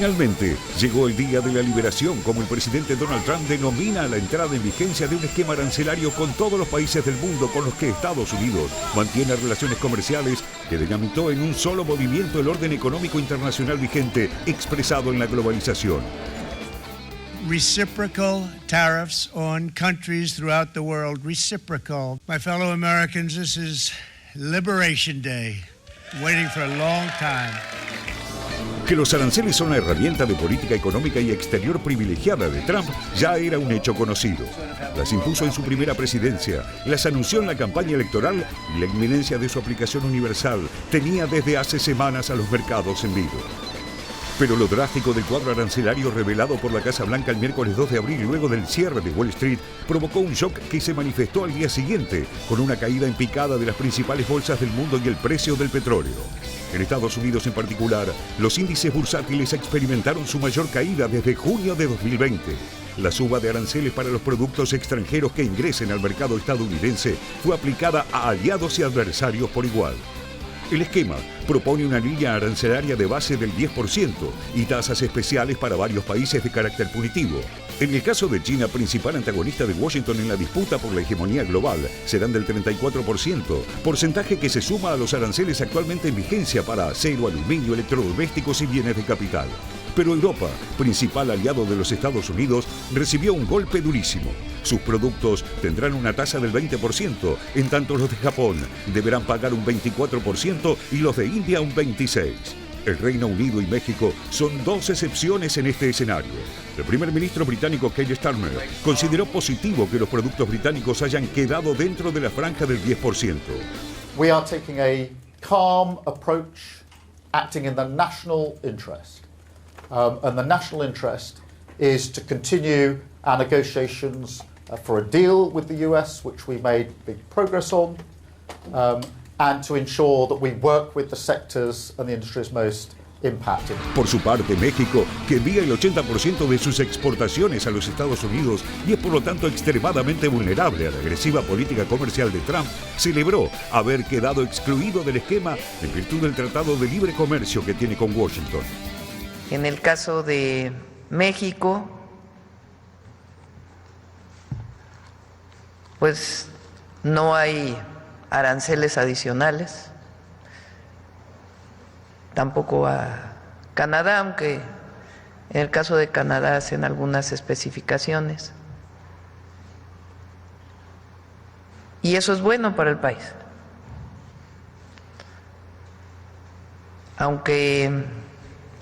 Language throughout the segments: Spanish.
Finalmente, llegó el día de la liberación, como el presidente Donald Trump denomina la entrada en vigencia de un esquema arancelario con todos los países del mundo con los que Estados Unidos mantiene relaciones comerciales que dinamitó en un solo movimiento el orden económico internacional vigente expresado en la globalización. Reciprocal tariffs on countries throughout the world. Reciprocal. My fellow Americans, this is Liberation Day. Waiting for a long time. Que los aranceles son la herramienta de política económica y exterior privilegiada de Trump ya era un hecho conocido. Las impuso en su primera presidencia, las anunció en la campaña electoral y la inminencia de su aplicación universal tenía desde hace semanas a los mercados en vilo. Pero lo drástico del cuadro arancelario revelado por la Casa Blanca el miércoles 2 de abril luego del cierre de Wall Street provocó un shock que se manifestó al día siguiente con una caída en picada de las principales bolsas del mundo y el precio del petróleo. En Estados Unidos en particular, los índices bursátiles experimentaron su mayor caída desde junio de 2020. La suba de aranceles para los productos extranjeros que ingresen al mercado estadounidense fue aplicada a aliados y adversarios por igual. El esquema propone una línea arancelaria de base del 10% y tasas especiales para varios países de carácter punitivo. En el caso de China, principal antagonista de Washington en la disputa por la hegemonía global, serán del 34%, porcentaje que se suma a los aranceles actualmente en vigencia para acero, aluminio, electrodomésticos y bienes de capital. Pero Europa, principal aliado de los Estados Unidos, recibió un golpe durísimo. Sus productos tendrán una tasa del 20%, en tanto los de Japón deberán pagar un 24% y los de India un 26%. El Reino Unido y México son dos excepciones en este escenario. El primer ministro británico Keir Starmer consideró positivo que los productos británicos hayan quedado dentro de la franja del 10%. We are taking a calm approach, acting in the national interest. And the national interest is to continue our negotiations for a deal with the US, which we made big progress on, and to ensure that we work with the sectors and the industries most impacted. Por su parte, México, que envía el 80% de sus exportaciones a los Estados Unidos y es por lo tanto extremadamente vulnerable a la agresiva política comercial de Trump, celebró haber quedado excluido del esquema en virtud del Tratado de Libre Comercio que tiene con Washington. En el caso de México, pues no hay aranceles adicionales, tampoco a Canadá, aunque en el caso de Canadá hacen algunas especificaciones. Y eso es bueno para el país. Aunque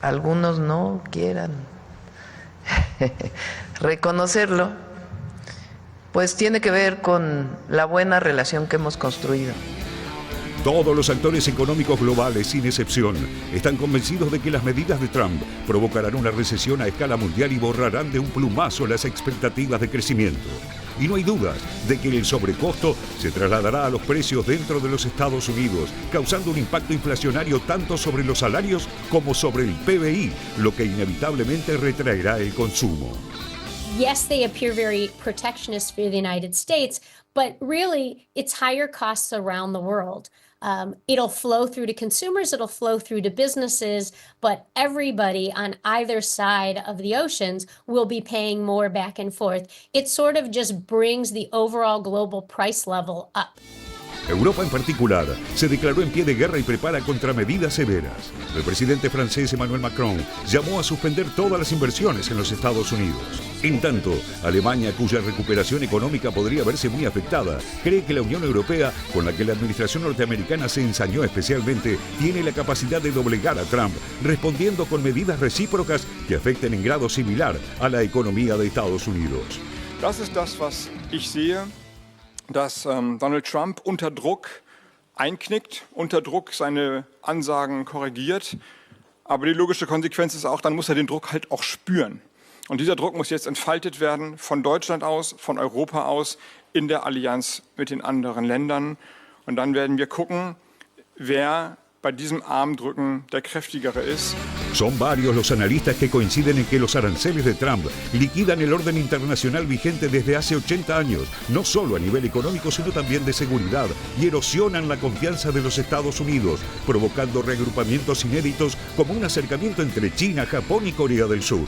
algunos no quieran reconocerlo, pues tiene que ver con la buena relación que hemos construido. Todos los actores económicos globales, sin excepción, están convencidos de que las medidas de Trump provocarán una recesión a escala mundial y borrarán de un plumazo las expectativas de crecimiento. Y no hay dudas de que el sobrecosto se trasladará a los precios dentro de los Estados Unidos, causando un impacto inflacionario tanto sobre los salarios como sobre el PBI, lo que inevitablemente retraerá el consumo. Yes, they appear very protectionist for the United States, but really it's higher costs around the world. It'll flow through to consumers, it'll flow through to businesses, but everybody on either side of the oceans will be paying more back and forth. It sort of just brings the overall global price level up. Europa en particular se declaró en pie de guerra y prepara contramedidas severas. El presidente francés Emmanuel Macron llamó a suspender todas las inversiones en los Estados Unidos. En tanto, Alemania, cuya recuperación económica podría verse muy afectada, cree que la Unión Europea, con la que la administración norteamericana se ensañó especialmente, tiene la capacidad de doblegar a Trump, respondiendo con medidas recíprocas que afecten en grado similar a la economía de Estados Unidos. Das ist das, was ich sehe. Dass Donald Trump unter Druck einknickt, unter Druck seine Ansagen korrigiert. Aber die logische Konsequenz ist auch, dann muss er den Druck halt auch spüren. Und dieser Druck muss jetzt entfaltet werden von Deutschland aus, von Europa aus, in der Allianz mit den anderen Ländern. Und dann werden wir gucken, wer bei diesem Armdrücken der Kräftigere ist. Son varios los analistas que coinciden en que los aranceles de Trump liquidan el orden internacional vigente desde hace 80 años, no solo a nivel económico, sino también de seguridad, y erosionan la confianza de los Estados Unidos, provocando reagrupamientos inéditos como un acercamiento entre China, Japón y Corea del Sur.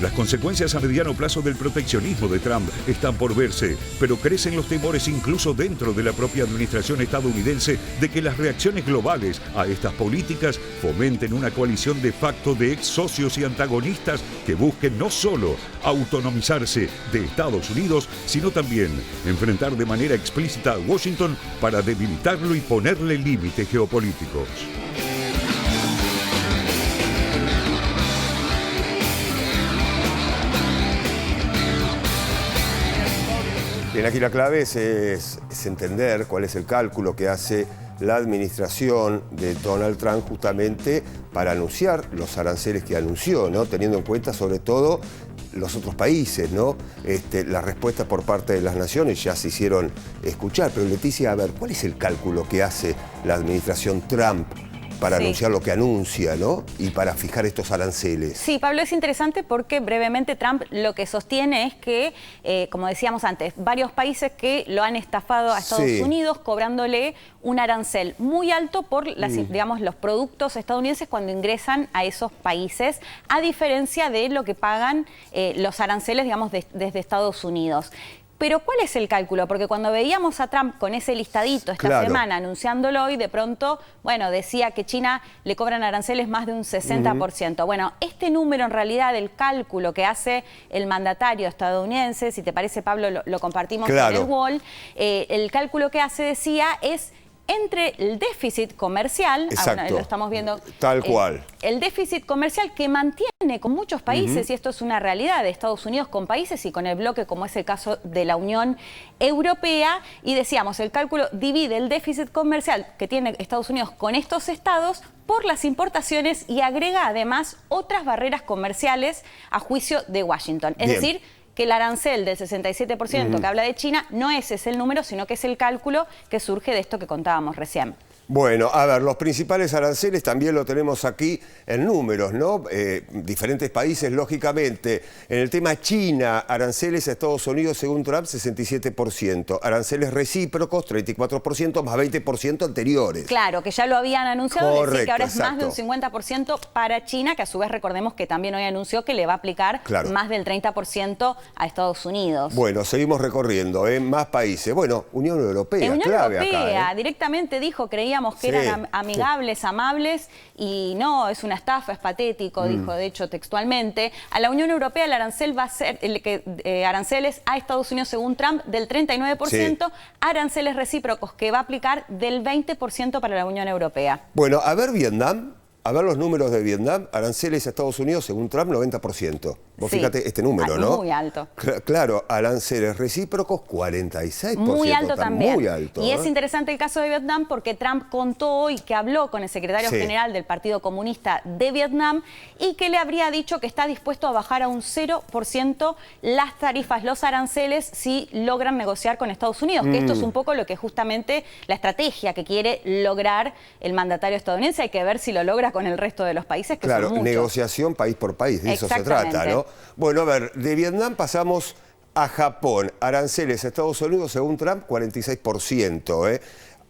Las consecuencias a mediano plazo del proteccionismo de Trump están por verse, pero crecen los temores incluso dentro de la propia administración estadounidense de que las reacciones globales a estas políticas fomenten una coalición de facto de ex socios y antagonistas que busquen no solo autonomizarse de Estados Unidos, sino también enfrentar de manera explícita a Washington para debilitarlo y ponerle límites geopolíticos. Bien, aquí la clave es entender cuál es el cálculo que hace la administración de Donald Trump justamente para anunciar los aranceles que anunció, ¿no? Teniendo en cuenta sobre todo los otros países, ¿no? Las respuestas por parte de las naciones ya se hicieron escuchar, pero Leticia, a ver, ¿cuál es el cálculo que hace la administración Trump para anunciar lo que anuncia, ¿no? Y para fijar estos aranceles? Sí, Pablo, es interesante porque brevemente Trump lo que sostiene es que, como decíamos antes, varios países que lo han estafado a Estados Unidos cobrándole un arancel muy alto por digamos, los productos estadounidenses cuando ingresan a esos países, a diferencia de lo que pagan los aranceles, digamos, desde Estados Unidos. Pero ¿cuál es el cálculo? Porque cuando veíamos a Trump con ese listadito esta semana anunciándolo y de pronto, bueno, decía que China le cobran aranceles más de un 60%. Bueno, este número en realidad, el cálculo que hace el mandatario estadounidense, si te parece, Pablo, lo compartimos en el Wall, el cálculo que hace, decía, es entre el déficit comercial, bueno, lo estamos viendo, tal cual, el déficit comercial que mantiene con muchos países, y esto es una realidad de Estados Unidos con países y con el bloque, como es el caso de la Unión Europea, y decíamos, el cálculo divide el déficit comercial que tiene Estados Unidos con estos estados por las importaciones y agrega además otras barreras comerciales a juicio de Washington. Es decir, que el arancel del 67% que habla de China no ese es el número, sino que es el cálculo que surge de esto que contábamos recién. Bueno, a ver, los principales aranceles también lo tenemos aquí en números, ¿no? Diferentes países, lógicamente. En el tema China, aranceles a Estados Unidos, según Trump, 67%. Aranceles recíprocos, 34%, más 20% anteriores. Claro, que ya lo habían anunciado, correcto, decir que ahora es exacto, más de un 50% para China, que a su vez recordemos que también hoy anunció que le va a aplicar más del 30% a Estados Unidos. Bueno, seguimos recorriendo, más países. Bueno, Unión Europea, Unión clave Europea, acá, directamente dijo, creíamos que eran amigables, amables, y no, es una estafa, es patético, dijo de hecho textualmente. A la Unión Europea el arancel va a ser, aranceles a Estados Unidos según Trump del 39%, aranceles recíprocos que va a aplicar del 20% para la Unión Europea. Bueno, a ver Vietnam, a ver los números de Vietnam, aranceles a Estados Unidos según Trump 90%. Vos fíjate este número, ¿no? Muy alto. Claro, aranceles recíprocos 46%. Muy alto también. Muy alto. Y es interesante el caso de Vietnam porque Trump contó hoy que habló con el secretario general del Partido Comunista de Vietnam y que le habría dicho que está dispuesto a bajar a un 0% las tarifas, los aranceles, si logran negociar con Estados Unidos. Que esto es un poco lo que justamente la estrategia que quiere lograr el mandatario estadounidense. Hay que ver si lo logra con el resto de los países, que son muchos. Negociación país por país, de eso se trata, ¿no? Bueno, a ver, de Vietnam pasamos a Japón. Aranceles a Estados Unidos, según Trump, 46%.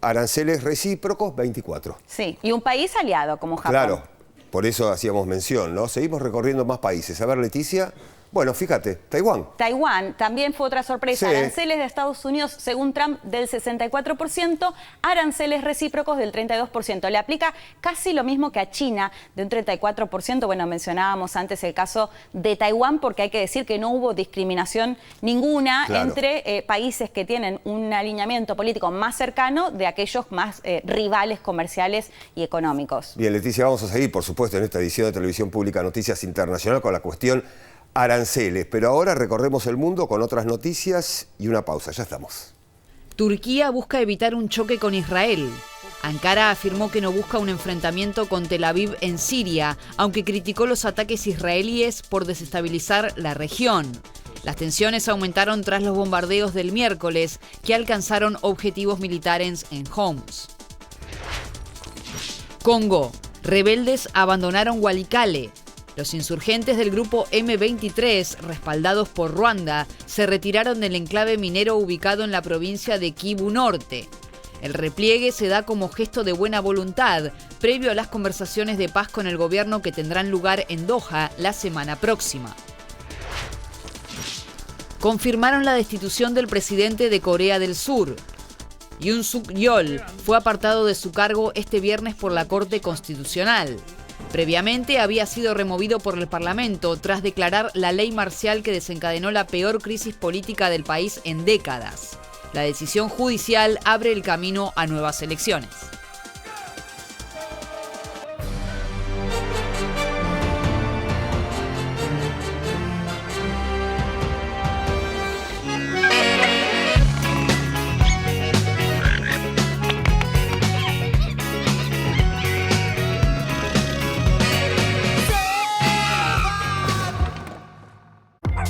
Aranceles recíprocos, 24%. Sí, y un país aliado como Japón. Claro, por eso hacíamos mención, ¿no? Seguimos recorriendo más países. A ver, Leticia. Bueno, fíjate, Taiwán. Taiwán también fue otra sorpresa. Aranceles de Estados Unidos, según Trump, del 64%, aranceles recíprocos del 32%. Le aplica casi lo mismo que a China, de un 34%. Bueno, mencionábamos antes el caso de Taiwán, porque hay que decir que no hubo discriminación ninguna entre países que tienen un alineamiento político más cercano de aquellos más rivales comerciales y económicos. Bien, Leticia, vamos a seguir, por supuesto, en esta edición de Televisión Pública Noticias Internacional con la cuestión aranceles, pero ahora recorremos el mundo con otras noticias y una pausa. Ya estamos. Turquía busca evitar un choque con Israel. Ankara afirmó que no busca un enfrentamiento con Tel Aviv en Siria, aunque criticó los ataques israelíes por desestabilizar la región. Las tensiones aumentaron tras los bombardeos del miércoles, que alcanzaron objetivos militares en Homs. Congo. Rebeldes abandonaron Walikale. Los insurgentes del grupo M23, respaldados por Ruanda, se retiraron del enclave minero ubicado en la provincia de Kivu Norte. El repliegue se da como gesto de buena voluntad, previo a las conversaciones de paz con el gobierno que tendrán lugar en Doha la semana próxima. Confirmaron la destitución del presidente de Corea del Sur. Yoon Suk-yeol fue apartado de su cargo este viernes por la Corte Constitucional. Previamente había sido removido por el Parlamento tras declarar la ley marcial que desencadenó la peor crisis política del país en décadas. La decisión judicial abre el camino a nuevas elecciones.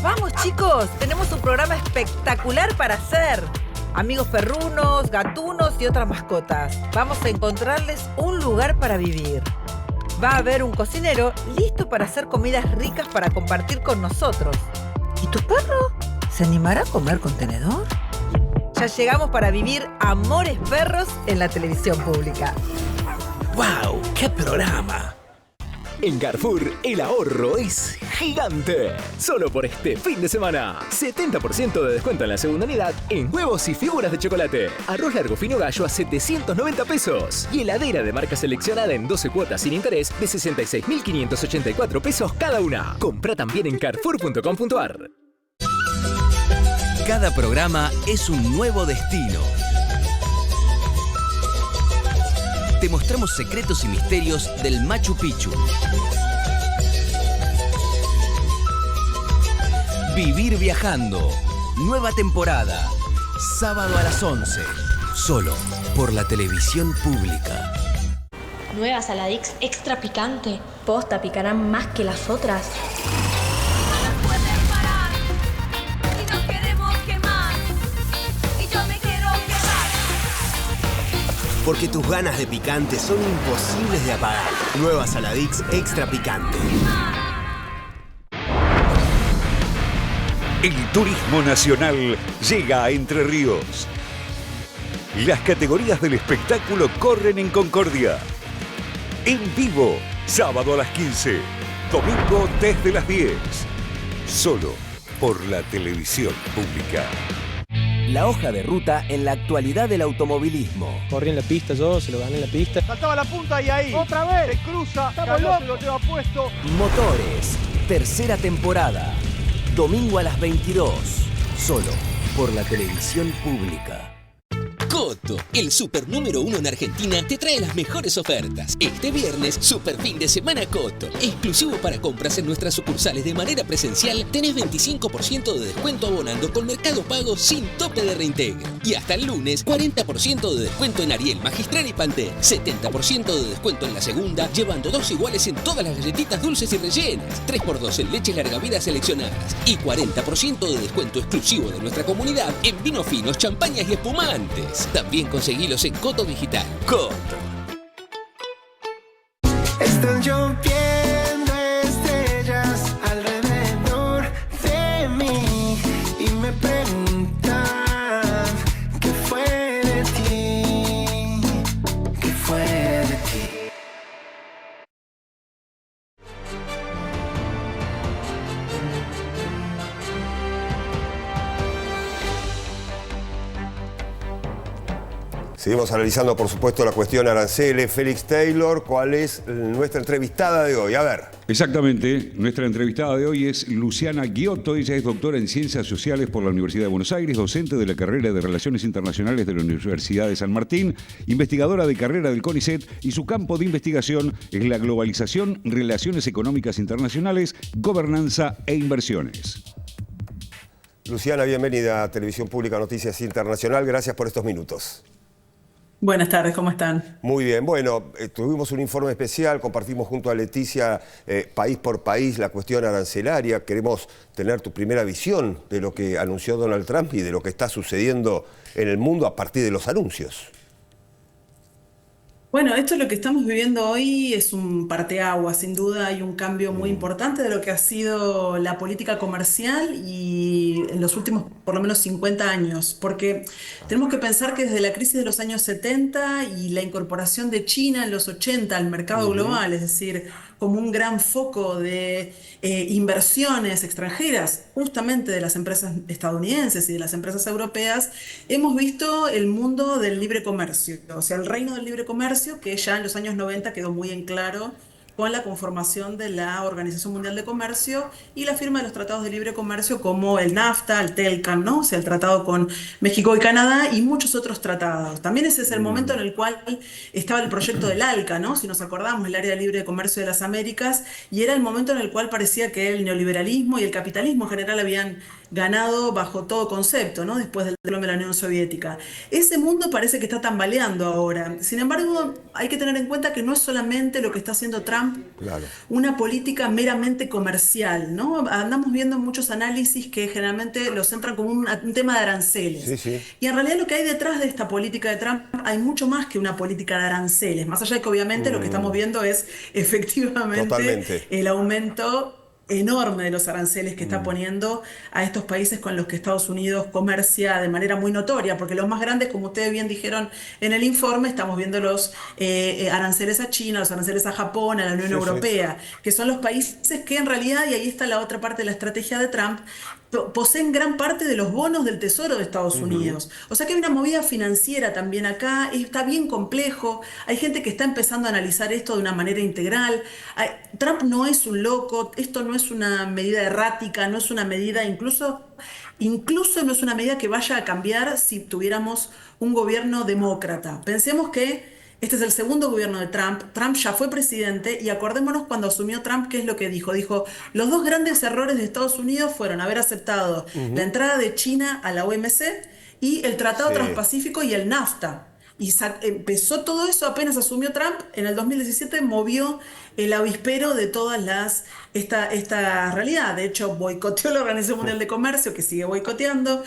Vamos chicos, tenemos un programa espectacular para hacer. Amigos perrunos, gatunos y otras mascotas. Vamos a encontrarles un lugar para vivir. Va a haber un cocinero listo para hacer comidas ricas para compartir con nosotros. ¿Y tu perro? ¿Se animará a comer con tenedor? Ya llegamos para vivir Amores Perros en la televisión pública. ¡Wow! ¡Qué programa! En Carrefour, el ahorro es gigante. Solo por este fin de semana. 70% de descuento en la segunda unidad en huevos y figuras de chocolate. Arroz largo fino gallo a 790 pesos. Y heladera de marca seleccionada en 12 cuotas sin interés de 66.584 pesos cada una. Compra también en carrefour.com.ar. Cada programa es un nuevo destino. Te mostramos secretos y misterios del Machu Picchu. Vivir viajando. Nueva temporada. Sábado a las 11. Solo por la televisión pública. Nueva Saladix extra picante. Posta, picarán más que las otras. Porque tus ganas de picante son imposibles de apagar. Nueva Saladix extra picante. El turismo nacional llega a Entre Ríos. Las categorías del espectáculo corren en Concordia. En vivo, sábado a las 15, domingo desde las 10. Solo por la televisión pública. La hoja de ruta en la actualidad del automovilismo. Corrí en la pista yo, se lo gané en la pista. Saltaba la punta y ahí. Otra vez. Se cruza. Carlos se lo lleva puesto. Motores, tercera temporada. Domingo a las 22. Solo por la televisión pública. Coto, el super número 1 en Argentina, te trae las mejores ofertas. Este viernes, super fin de semana Coto. Exclusivo para compras en nuestras sucursales de manera presencial, tenés 25% de descuento abonando con Mercado Pago sin tope de reintegro. Y hasta el lunes, 40% de descuento en Ariel, Magistral y Pantene. 70% de descuento en la segunda, llevando 2 iguales en todas las galletitas dulces y rellenas. 3x2 en leches larga vida seleccionadas. Y 40% de descuento exclusivo de nuestra comunidad en vinos finos, champañas y espumantes. También conseguilos en Coto Digital. Coto. Están lloviendo estrellas alrededor de mí y me preguntan ¿qué fue de ti? ¿Qué fue de ti? Seguimos analizando, por supuesto, la cuestión aranceles. Félix Taylor, ¿cuál es nuestra entrevistada de hoy? A ver. Exactamente. Nuestra entrevistada de hoy es Luciana Ghiotto. Ella es doctora en Ciencias Sociales por la Universidad de Buenos Aires, docente de la carrera de Relaciones Internacionales de la Universidad de San Martín, investigadora de carrera del CONICET, y su campo de investigación es la globalización, relaciones económicas internacionales, gobernanza e inversiones. Luciana, bienvenida a Televisión Pública Noticias Internacional. Gracias por estos minutos. Buenas tardes, ¿cómo están? Muy bien, bueno, tuvimos un informe especial, compartimos junto a Leticia país por país la cuestión arancelaria. Queremos tener tu primera visión de lo que anunció Donald Trump y de lo que está sucediendo en el mundo a partir de los anuncios. Bueno, esto es lo que estamos viviendo hoy, es un parteaguas, sin duda hay un cambio muy importante de lo que ha sido la política comercial y en los últimos por lo menos 50 años, porque tenemos que pensar que desde la crisis de los años 70 y la incorporación de China en los 80 al mercado global, es decir, como un gran foco de inversiones extranjeras, justamente de las empresas estadounidenses y de las empresas europeas, hemos visto el mundo del libre comercio, o sea, el reino del libre comercio, que ya en los años 90 quedó muy en claro con la conformación de la Organización Mundial de Comercio y la firma de los tratados de libre comercio como el NAFTA, el TELCAN, ¿no? O sea, el tratado con México y Canadá y muchos otros tratados. También ese es el momento en el cual estaba el proyecto del ALCA, ¿no? Si nos acordamos, el Área Libre de Comercio de las Américas, y era el momento en el cual parecía que el neoliberalismo y el capitalismo en general habían ganado bajo todo concepto, ¿no? Después del desplome de la Unión Soviética. Ese mundo parece que está tambaleando ahora. Sin embargo, hay que tener en cuenta que no es solamente lo que está haciendo Trump, una política meramente comercial, ¿no? Andamos viendo muchos análisis que generalmente lo centran como un tema de aranceles. Y en realidad lo que hay detrás de esta política de Trump hay mucho más que una política de aranceles, más allá de que obviamente lo que estamos viendo es efectivamente el aumento enorme de los aranceles que está poniendo a estos países con los que Estados Unidos comercia de manera muy notoria, porque los más grandes, como ustedes bien dijeron en el informe, estamos viendo los aranceles a China, los aranceles a Japón, a la Unión Europea, que son los países que en realidad, y ahí está la otra parte de la estrategia de Trump, poseen gran parte de los bonos del Tesoro de Estados Unidos. O sea que hay una movida financiera también acá, está bien complejo, hay gente que está empezando a analizar esto de una manera integral. Trump no es un loco, esto no es una medida errática, no es una medida incluso no es una medida que vaya a cambiar si tuviéramos un gobierno demócrata. Pensemos que este es el segundo gobierno de Trump. Trump ya fue presidente y acordémonos cuando asumió Trump, ¿qué es lo que dijo? Dijo, los dos grandes errores de Estados Unidos fueron haber aceptado la entrada de China a la OMC y el Tratado Transpacífico y el NAFTA. Y empezó todo eso apenas asumió Trump. En el 2017 movió el avispero de todas esta realidad. De hecho, boicoteó la Organización Mundial de Comercio, que sigue boicoteando,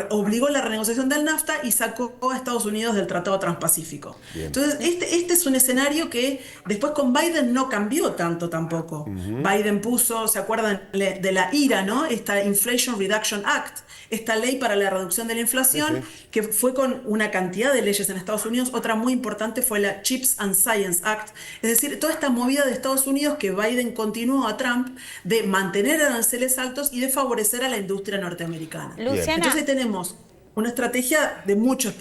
obligó la renegociación del NAFTA y sacó a Estados Unidos del Tratado Transpacífico. Entonces, este es un escenario que después con Biden no cambió tanto tampoco. Biden puso, ¿se acuerdan de la IRA, ¿no? Esta Inflation Reduction Act, esta ley para la reducción de la inflación, que fue con una cantidad de leyes en Estados Unidos. Otra muy importante fue la Chips and Science Act. Es decir, toda esta movida de Estados Unidos que Biden continuó a Trump de mantener aranceles altos y de favorecer a la industria norteamericana. Luciana. Entonces tenemos una estrategia de muchos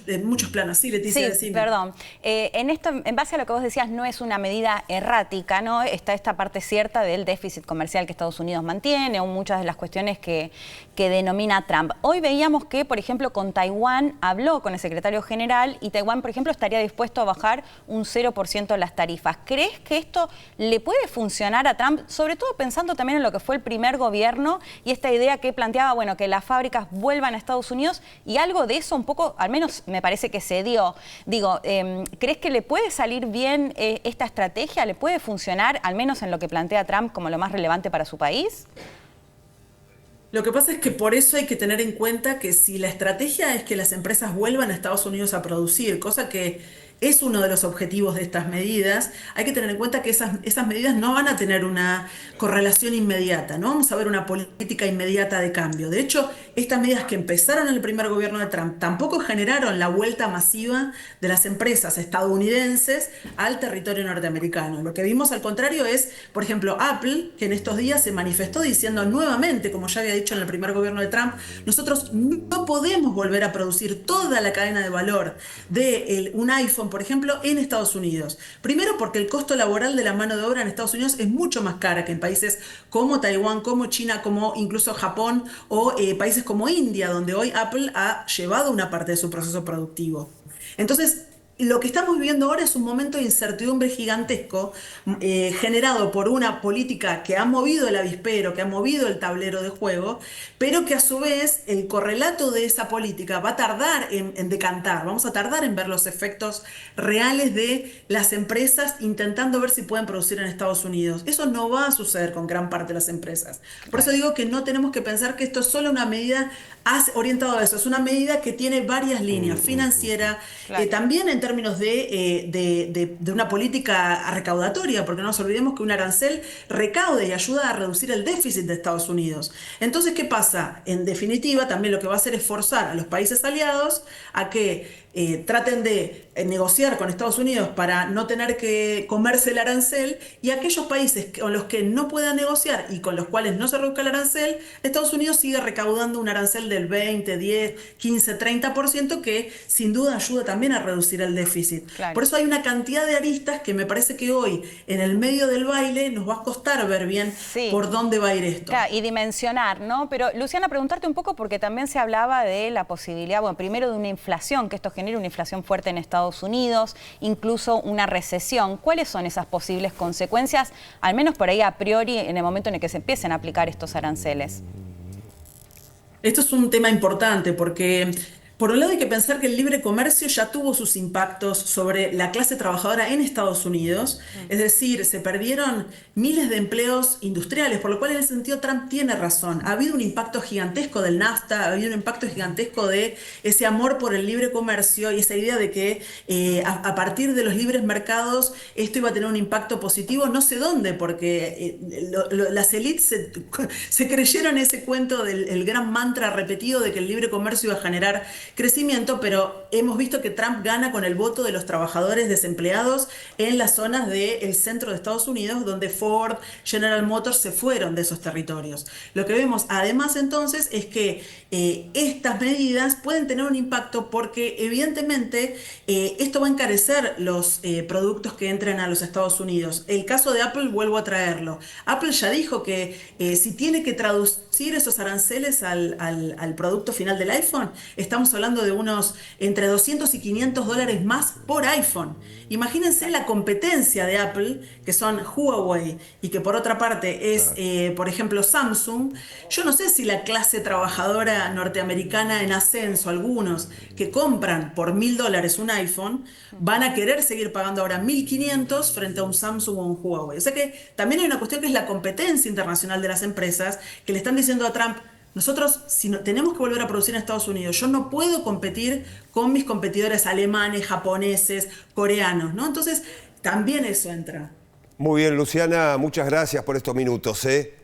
planos. Sí, Leticia, decime. Perdón. En esto, en base a lo que vos decías, no es una medida errática, ¿no? Está esta parte cierta del déficit comercial que Estados Unidos mantiene o muchas de las cuestiones que denomina Trump. Hoy veíamos que, por ejemplo, con Taiwán habló con el secretario general y Taiwán, por ejemplo, estaría dispuesto a bajar un 0% las tarifas. ¿Crees que esto le puede funcionar a Trump? Sobre todo pensando también en lo que fue el primer gobierno y esta idea que planteaba, bueno, que las fábricas vuelvan a Estados Unidos y algo de eso un poco, al menos me parece que se dio. Digo, ¿crees que le puede salir bien esta estrategia? ¿Le puede funcionar, al menos en lo que plantea Trump, como lo más relevante para su país? Lo que pasa es que por eso hay que tener en cuenta que si la estrategia es que las empresas vuelvan a Estados Unidos a producir, cosa que es uno de los objetivos de estas medidas, hay que tener en cuenta que esas medidas no van a tener una correlación inmediata, no vamos a ver una política inmediata de cambio. De hecho, estas medidas que empezaron en el primer gobierno de Trump tampoco generaron la vuelta masiva de las empresas estadounidenses al territorio norteamericano. Lo que vimos al contrario es, por ejemplo, Apple, que en estos días se manifestó diciendo nuevamente, como ya había dicho en el primer gobierno de Trump, nosotros no podemos volver a producir toda la cadena de valor de un iPhone, por ejemplo, en Estados Unidos. Primero porque el costo laboral de la mano de obra en Estados Unidos es mucho más cara que en países como Taiwán, como China, como incluso Japón o países como India, donde hoy Apple ha llevado una parte de su proceso productivo. Entonces, lo que estamos viviendo ahora es un momento de incertidumbre gigantesco generado por una política que ha movido el avispero, que ha movido el tablero de juego, pero que a su vez el correlato de esa política va a tardar en decantar, vamos a tardar en ver los efectos reales de las empresas intentando ver si pueden producir en Estados Unidos. Eso no va a suceder con gran parte de las empresas. Por eso digo que no tenemos que pensar que esto es solo una medida orientada a eso, es una medida que tiene varias líneas, financiera, también en términos términos de una política recaudatoria, porque no nos olvidemos que un arancel recauda y ayuda a reducir el déficit de Estados Unidos. Entonces, ¿qué pasa? En definitiva, también lo que va a hacer es forzar a los países aliados a que traten de negociar con Estados Unidos para no tener que comerse el arancel, y aquellos países con los que no puedan negociar y con los cuales no se reduzca el arancel, Estados Unidos sigue recaudando un arancel del 20, 10, 15, 30%, que sin duda ayuda también a reducir el déficit. Claro. Por eso hay una cantidad de aristas que me parece que hoy, en el medio del baile, nos va a costar ver bien por dónde va a ir esto. Claro, y dimensionar, ¿no? Pero, Luciana, preguntarte un poco, porque también se hablaba de la posibilidad, bueno, primero de una inflación, que esto genere una inflación fuerte en Estados Unidos, incluso una recesión. ¿Cuáles son esas posibles consecuencias, al menos por ahí a priori, en el momento en el que se empiecen a aplicar estos aranceles? Esto es un tema importante porque, por un lado, hay que pensar que el libre comercio ya tuvo sus impactos sobre la clase trabajadora en Estados Unidos. Es decir, se perdieron miles de empleos industriales, por lo cual en ese sentido Trump tiene razón. Ha habido un impacto gigantesco del NAFTA, ha habido un impacto gigantesco de ese amor por el libre comercio y esa idea de que a partir de los libres mercados esto iba a tener un impacto positivo, no sé dónde, porque las élites se creyeron ese cuento del gran mantra repetido de que el libre comercio iba a generar crecimiento, pero hemos visto que Trump gana con el voto de los trabajadores desempleados en las zonas del centro de Estados Unidos, donde Ford, General Motors se fueron de esos territorios. Lo que vemos además entonces es que estas medidas pueden tener un impacto porque evidentemente esto va a encarecer los productos que entren a los Estados Unidos. El caso de Apple, vuelvo a traerlo. Apple ya dijo que si tiene que traducir esos aranceles al producto final del iPhone, estamos hablando de unos entre 200 y 500 dólares más por iPhone. Imagínense la competencia de Apple, que son Huawei y que por otra parte es, por ejemplo, Samsung. Yo no sé si la clase trabajadora norteamericana en ascenso, algunos que compran por $1.000 un iPhone, van a querer seguir pagando ahora 1.500 frente a un Samsung o un Huawei. O sea que también hay una cuestión que es la competencia internacional de las empresas, que le están diciendo a Trump: nosotros, si no, tenemos que volver a producir en Estados Unidos, yo no puedo competir con mis competidores alemanes, japoneses, coreanos, ¿no? Entonces, también eso entra. Muy bien, Luciana, muchas gracias por estos minutos, ¿eh?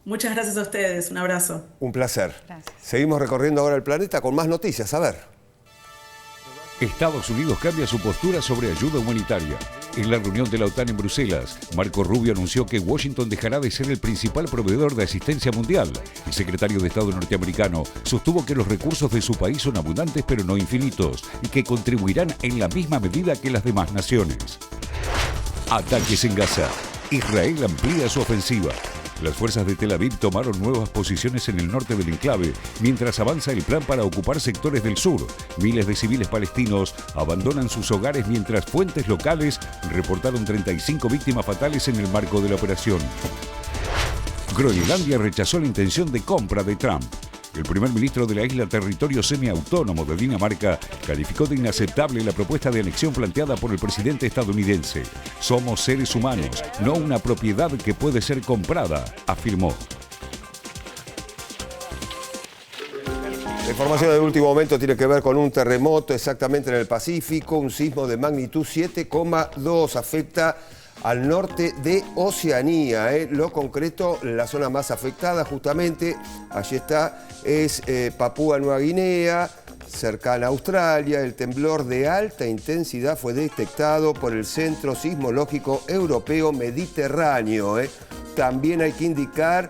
Muchas gracias a ustedes, un abrazo. Un placer. Gracias. Seguimos recorriendo ahora el planeta con más noticias, a ver. Estados Unidos cambia su postura sobre ayuda humanitaria. En la reunión de la OTAN en Bruselas, Marco Rubio anunció que Washington dejará de ser el principal proveedor de asistencia mundial. El secretario de Estado norteamericano sostuvo que los recursos de su país son abundantes pero no infinitos y que contribuirán en la misma medida que las demás naciones. Ataques en Gaza. Israel amplía su ofensiva. Las fuerzas de Tel Aviv tomaron nuevas posiciones en el norte del enclave, mientras avanza el plan para ocupar sectores del sur. Miles de civiles palestinos abandonan sus hogares, mientras fuentes locales reportaron 35 víctimas fatales en el marco de la operación. Groenlandia rechazó la intención de compra de Trump. El primer ministro de la isla territorio semiautónomo de Dinamarca calificó de inaceptable la propuesta de anexión planteada por el presidente estadounidense. Somos seres humanos, no una propiedad que puede ser comprada, afirmó. La información del último momento tiene que ver con un terremoto exactamente en el Pacífico. Un sismo de magnitud 7,2 afecta al norte de Oceanía. Lo concreto, la zona más afectada justamente, allí está, es Papúa Nueva Guinea, cercana a Australia. El temblor de alta intensidad fue detectado por el Centro Sismológico Europeo Mediterráneo. También hay que indicar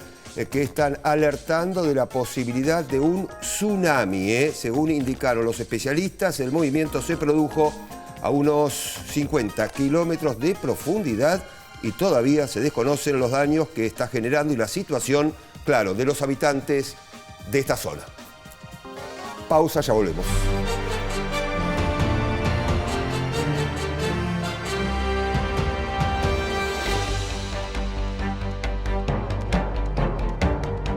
que están alertando de la posibilidad de un tsunami. Según indicaron los especialistas, el movimiento se produjo a unos 50 kilómetros de profundidad y todavía se desconocen los daños que está generando y la situación, claro, de los habitantes de esta zona. Pausa, ya volvemos.